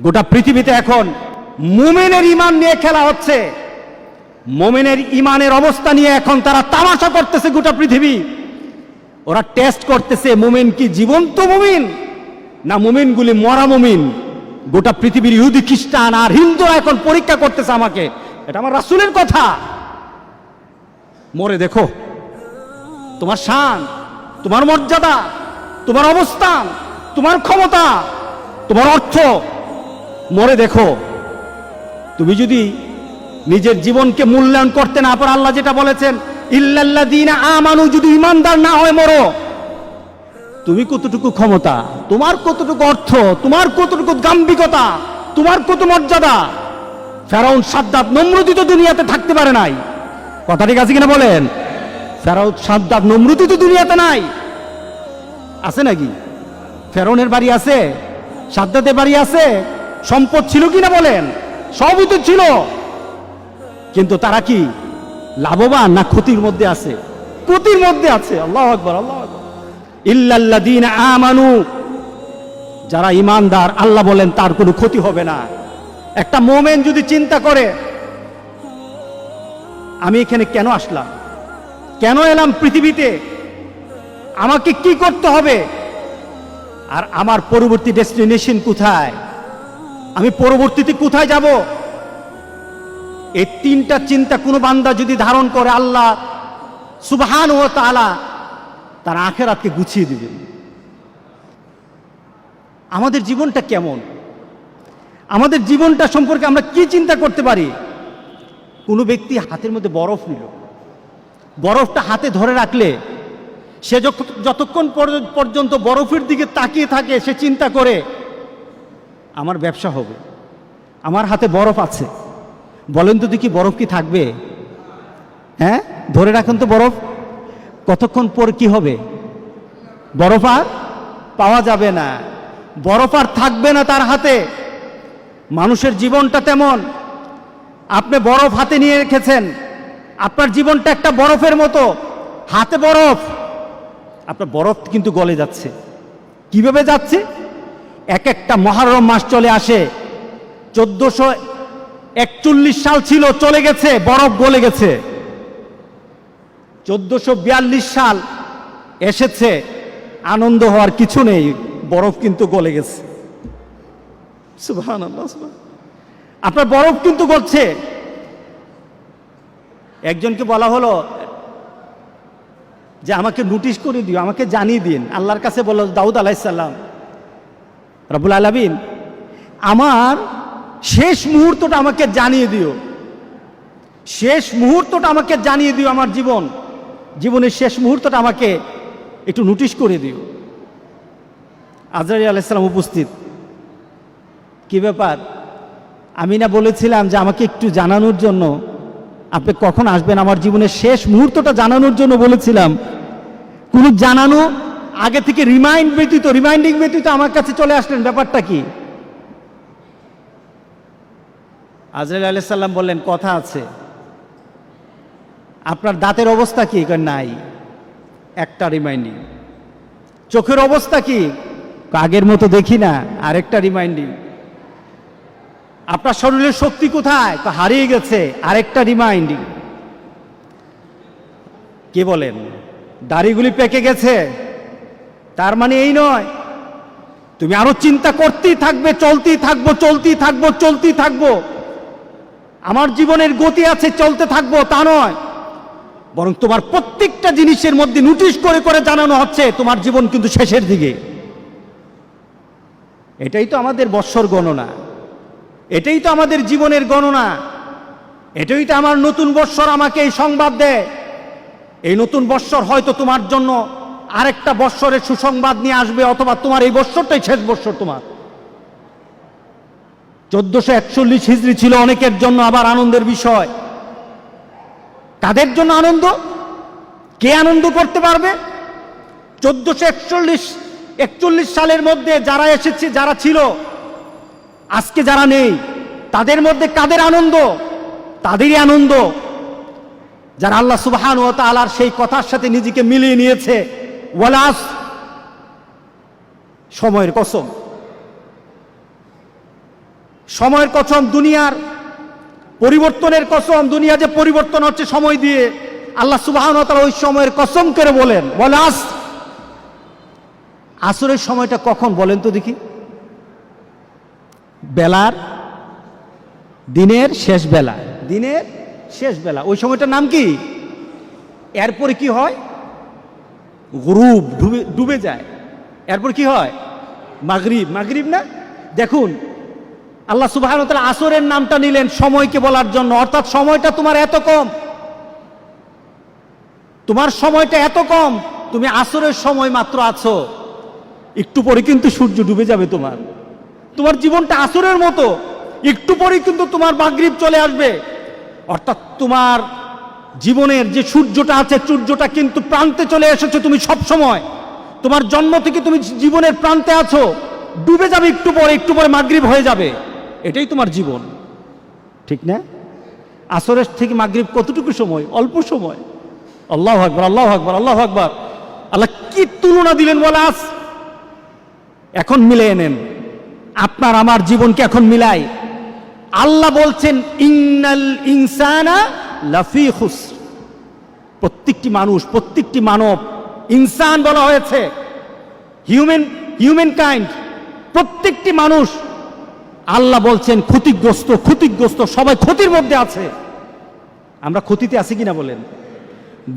গোটা পৃথিবীতে এখন মুমিনের ঈমান নিয়ে খেলা হচ্ছে। মুমিনের ঈমানের অবস্থা নিয়ে এখন তারা তামাশা করতেছে। গোটা পৃথিবী ওরা টেস্ট করতেছে মুমিন কি জীবন্ত মুমিন না মুমিনগুলি মরা মুমিন। গোটা পৃথিবীর ইহুদি খ্রিস্টান আর হিন্দুরা এখন পরীক্ষা করতেছে আমাকে। এটা আমার রাসূলের কথা। মরে দেখো তোমার শান, তোমার মর্যাদা, তোমার অবস্থান, তোমার ক্ষমতা, তোমার অর্থ, মরে দেখো। তুমি যদি নিজের জীবনকে মূল্যায়ন করতে না পারো, আল্লাহ যেটা বলেছেন ইল্লাল্লাযীনা আমানু, যদি ঈমানদার না হয় মরো, তুমি কতটুকু ক্ষমতা, তোমার কতটুকু অর্থ, তোমার কতটুকু গাম্ভীর্যতা, তোমার কত মর্যাদা। ফেরাউন, সাদ্দাত, নমরুদ তো দুনিয়াতে থাকতে পারে নাই। কথা ঠিক আছে কিনা বলেন? ফেরাউন, সাদ্দাত, নমরুদ তো দুনিয়াতে নাই। আছে নাকি? ফেরাউনের বাড়ি আছে, সাদ্দাতের বাড়ি আছে, সম্পদ ছিল কিনা বলেন? সবই তো ছিল, কিন্তু তারা কি লাভবান না ক্ষতির মধ্যে আছে? ক্ষতির মধ্যে আছে। আল্লাহু আকবার, আল্লাহু আকবার। ইল্লাল্লাযীনা আমানু, যারা ঈমানদার, আল্লাহ বলেন তার কোনো ক্ষতি হবে না। একটা মুমিন যদি চিন্তা করে আমি এখানে কেন আসলাম, কেন এলাম পৃথিবীতে, আমাকে কি করতে হবে, আর আমার পরবর্তী ডেস্টিনেশন কোথায়, আমি পরবর্তীতে কোথায় যাব, এই তিনটা চিন্তা কোনো বান্দা যদি ধারণ করে, আল্লাহ সুবহানাহু ওয়া তাআলা তার আখিরাতকে গুছিয়ে দিবেন। আমাদের জীবনটা কেমন, আমাদের জীবনটা সম্পর্কে আমরা কি চিন্তা করতে পারি? কোনো ব্যক্তি হাতের মধ্যে বরফ নিল, বরফটা হাতে ধরে রাখলে সে যতক্ষণ পর্যন্ত বরফের দিকে তাকিয়ে থাকে, সে চিন্তা করে আমার ব্যবসা হবে, আমার হাতে বরফ আছে। বলেন তো দেখি বরফ কি থাকবে? হ্যাঁ, ধরে রাখুন তো বরফ, কতক্ষণ পর কি হবে? বরফ আর পাওয়া যাবে না, বরফ আর থাকবে না তার হাতে। মানুষের জীবনটা তেমন। আপনি বরফ হাতে নিয়ে রেখেছেন, আপনার জীবনটা একটা বরফের মতো, হাতে বরফ, আপনার বরফ কিন্তু গলে যাচ্ছে। কিভাবে যাচ্ছে? এক একটা মুহররম মাস চলে আসে, 1441 সাল ছিল, চলে গেছে, বরফ গলে গেছে। 1442 সাল এসেছে, আনন্দ হওয়ার কিছু নেই, বরফ কিন্তু গলে গেছে। সুবহানাল্লাহ, আপনার বরফ কিন্তু গলছে। একজনকে বলা হলো যে আমাকে নোটিশ করে দিও, আমাকে জানিয়ে দিন। আল্লাহর কাছে বলল দাউদ আলাইহিস সালাম, রব্বুল আলামিন আমার শেষ মুহূর্তটা আমাকে জানিয়ে দিও, শেষ মুহূর্তটা আমাকে জানিয়ে দিও, আমার জীবনের শেষ মুহূর্তটা আমাকে একটু নোটিশ করে দিও। আজরাইল আলাইহিস সালাম উপস্থিত। কি ব্যাপার? আমি না বলেছিলাম যে আমাকে একটু জানানোর জন্য, আপনি কখন আসবেন, আমার জীবনের শেষ মুহূর্তটা জানানোর জন্য বলেছিলাম। কোনো জানানো আগে থেকে রিমাইন্ডিং ব্যতীত আমার কাছে চলে আসলেন, ব্যাপারটা কি? আজরাইল আলাইহিস সালাম বললেন কথা আছে। আপনার দাঁতের অবস্থা কি? নাই, একটা রিমাইন্ডিং। চোখের অবস্থা কি? আগের মতো দেখি না, আরেকটা রিমাইন্ডিং। আপনার শরীরের শক্তি কোথায়? হারিয়ে গেছে, আরেকটা রিমাইন্ডিং। কে বলেন দাড়িগুলি পেকে গেছে, তার মানে এই নয় তুমি আরো চিন্তা করতেই থাকবে, চলতেই থাকবো। আমার জীবনের গতি আছে, চলতে থাকবো, তা নয়, বরং তোমার প্রত্যেকটা জিনিসের মধ্যে নোটিশ করে করে জানানো হচ্ছে তোমার জীবন কিন্তু শেষের দিকে। এটাই তো আমাদের বৎসর গণনা, এটাই তো আমাদের জীবনের গণনা, এটাই তো আমার নতুন বৎসর আমাকে এই সংবাদ দেয়। এই নতুন বৎসর হয়তো তোমার জন্য আরেকটা বৎসরের সুসংবাদ নিয়ে আসবে, অথবা তোমার এই বৎসরটাই শেষ বৎসর। তোমার 1441 হিজরি ছিল অনেকের জন্য আবার আনন্দের বিষয়। কাদের জন্য আনন্দ? কে আনন্দ করতে পারবে? 1441 সালের মধ্যে যারা এসেছে, যারা ছিল, আজকে যারা নেই, তাদের মধ্যে কাদের আনন্দ? তাদেরই আনন্দ যারা আল্লাহ সুবহানাহু ওয়া তাআলার সেই কথার সাথে নিজেকে মিলিয়ে নিয়েছে। ওয়ালাস, সময়ের কসম, সময়ের কসম, দুনিয়ার পরিবর্তনের কসম, দুনিয়া যে পরিবর্তন হচ্ছে সময় দিয়ে, আল্লাহ সুবহানাহু ওয়া তাআলা ওই সময়ের কসম করে বলে আসরের সময়টা কখন বলেন তো দেখি? বেলার, দিনের শেষ বেলা, দিনের শেষ বেলা, ওই সময়টার নাম কি? এরপরে কি হয়? গুরুব, ডুবে যায়। এরপর কি হয়? মাগরিব। মাগরিব না? দেখুন আল্লাহ সুবহানাহু ওয়া তাআলা আসরের নামটা নিলেন সময়কে বলার জন্য, অর্থাৎ সময়টা তোমার এত কম, তোমার সময়টা এত কম, তুমি আসরের সময় মাত্র আছো, একটু পরে কিন্তু সূর্য ডুবে যাবে। তোমার জীবনটা আসরের মতো, একটু পরে কিন্তু তোমার মাগরিব চলে আসবে। অর্থাৎ তোমার জীবনের যে সূর্যটা আছে, সূর্যটা কিন্তু প্রান্তে চলে এসেছে। তুমি সব সময়, তোমার জন্ম থেকে তুমি জীবনের প্রান্তে আছো, ডুবে যাবে একটু পরে মাগরিব হয়ে যাবে। এটাই তোমার জীবন, ঠিক না? আসরের থেকে মাগরিব কতটুকু সময়? অল্প সময়। আল্লাহু আকবার, আল্লাহু আকবার, আল্লাহু আকবার। আল্লাহ কি তুলনা দিলেন বলে আজ এখন মিলিয়ে নেন, আপনার আমার জীবনকে এখন মিলাই। আল্লাহ বলছেন ইন্নাল ইনসানা লাফি খুসর। প্রত্যেকটি মানুষ, প্রত্যেকটি মানব, ইনসান বলা হয়েছে, হিউম্যান কাইন্ড, প্রত্যেকটি মানুষ আল্লাহ বলছেন ক্ষতিগ্রস্ত, সবাই ক্ষতির মধ্যে আছে। আমরা ক্ষতিতে আছি কিনা বলেন?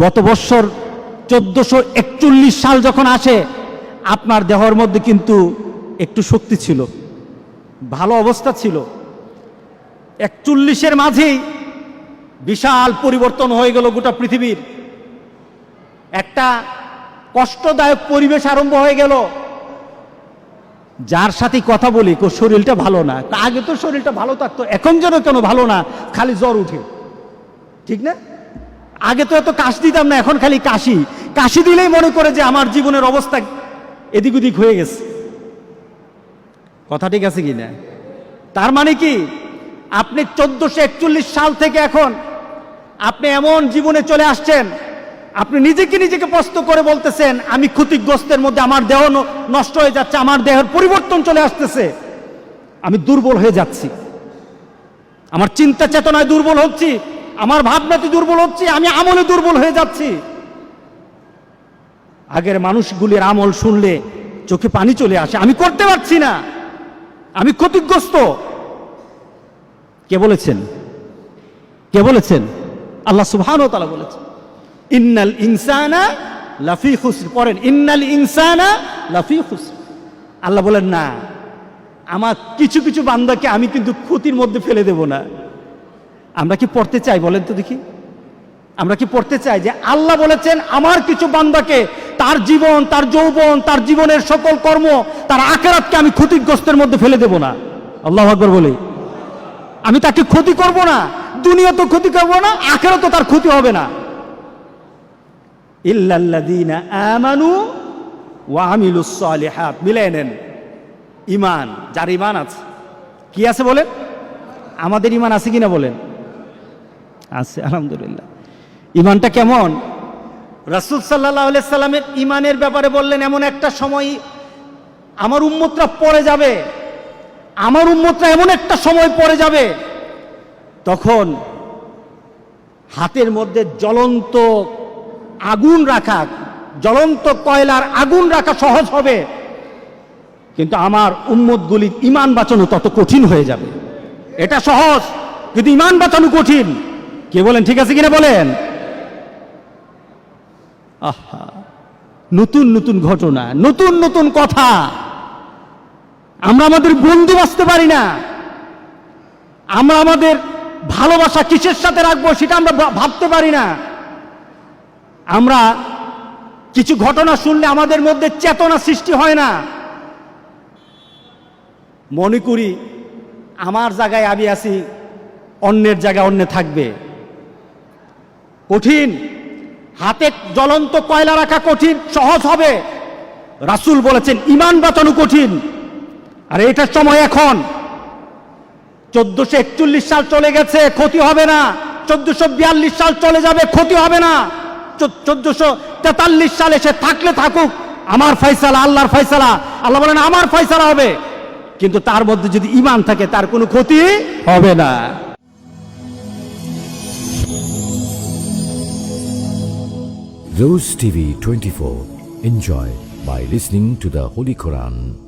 গত বছর 1441 সাল যখন আসে, আপনার দেহের মধ্যে কিন্তু একটু শক্তি ছিল, ভালো অবস্থা ছিল। 41-এর মাঝেই বিশাল পরিবর্তন হয়ে গেল গোটা পৃথিবীর। একটা কষ্টদায়ক পরিবেশ আরম্ভ হয়ে গেল। যার সাথে কথা বলি শরীরটা ভালো না, আগে তো শরীরটা ভালো থাকতো, এখন যেন কেন ভালো না, খালি জ্বর উঠে, ঠিক না? আগে তো এত কাশ দিতাম না, এখন খালি কাশি দিলেই মনে করে যে আমার জীবনের অবস্থা এদিক ওদিক হয়ে গেছে। কথা ঠিক আছে কি না? তার মানে কি, আপনি 1441 সাল থেকে এখন আপনি এমন জীবনে চলে আসছেন, আপনি নিজেকে প্রশ্ন করে বলতেছেন আমি ক্ষতিগ্রস্তের মধ্যে, আমার দেহ নষ্ট হয়ে যাচ্ছে, আমার দেহের পরিবর্তন চলে আসতেছে, আমি দুর্বল হয়ে যাচ্ছি, আমার চিন্তা চেতনায় দুর্বল হচ্ছি, আমার ভাবনাতে দুর্বল হচ্ছি, আমি আমলে দুর্বল হয়ে যাচ্ছি। আগের মানুষগুলির আমল শুনলে চোখে পানি চলে আসে, আমি করতে পারছি না, আমি ক্ষতিগ্রস্ত। কে বলেছেন? আল্লাহ সুবহানাহু ওয়া তাআলা বলেছেন ইন্নাল ইনসানা লাফি খুসর। পড়েন ইন্নাল ইনসানা লাফি খুসর। আল্লাহ বলেন না, আমার কিছু কিছু বান্দাকে আমি কিন্তু ক্ষতির মধ্যে ফেলে দেব না। আমরা কি পড়তে চাই বলেন তো দেখি? আমরা কি পড়তে চাই যে আল্লাহ বলেছেন আমার কিছু বান্দাকে, তার জীবন, তার যৌবন, তার জীবনের সকল কর্ম, তার আখিরাতকে আমি ক্ষতিগ্রস্তের মধ্যে ফেলে দেব না? আল্লাহু আকবার বলি। আমি তাকে ক্ষতি করব না, দুনিয়া তো ক্ষতি করব না, আখিরাত তো তার ক্ষতি হবে না। ইল্লাল্লাযীনা আমানু ওয়া আমিলুস সালিহাত। মিলিয়ে নেন, ঈমান, যার ঈমান আছে, কি আছে বলেন? আমাদের ঈমান আছে কিনা বলেন? আছে, আলহামদুলিল্লাহ। ঈমানটা কেমন? রাসূল সাল্লাল্লাহু আলাইহি সাল্লামের ঈমানের ব্যাপারে বললেন এমন একটা সময় আমার উম্মতরা পড়ে যাবে, আমার উম্মতরা এমন একটা সময় পড়ে যাবে, তখন হাতের মধ্যে জ্বলন্ত আগুন রাখা, জ্বলন্ত কয়লার আগুন রাখা সহজ হবে, কিন্তু আমার উম্মতগুলির ঈমান বাঁচানো তত কঠিন হয়ে যাবে। এটা সহজ, কিন্তু ঈমান বাঁচানো কঠিন। কে বলেন ঠিক আছে কিনা বলেন? আহা, নতুন নতুন ঘটনা, নতুন নতুন কথা। আমরা আমাদের বন্ধু বাঁচতে পারি না, আমরা আমাদের ভালোবাসা কিসের সাথে রাখবো সেটা আমরা ভাবতে পারি না। আমরা কিছু ঘটনা শুনলে আমাদের মধ্যে চেতনা সৃষ্টি হয় না, মনে করি আমার জায়গায় আমি আছি, অন্যের জায়গায় অন্য থাকবে। কঠিন, হাতে জ্বলন্ত কয়লা রাখা কঠিন, সহজ হবে। রাসূল বলেছেন ঈমান বাঁচানো কঠিন। আর এটার সময় এখন 1441 সাল চলে গেছে, ক্ষতি হবে না। 1442 সাল চলে যাবে, ক্ষতি হবে না। 1443 সালে সে থাকলে থাকুক, আমার ফয়সালা, আল্লাহর ফয়সালা। আল্লাহ বলেন আমার ফয়সালা হবে। কিন্তু তার মধ্যে যদি ঈমান থাকে তার কোনো ক্ষতি হবে না। Rose TV 24. Enjoy by listening to the Holy Quran.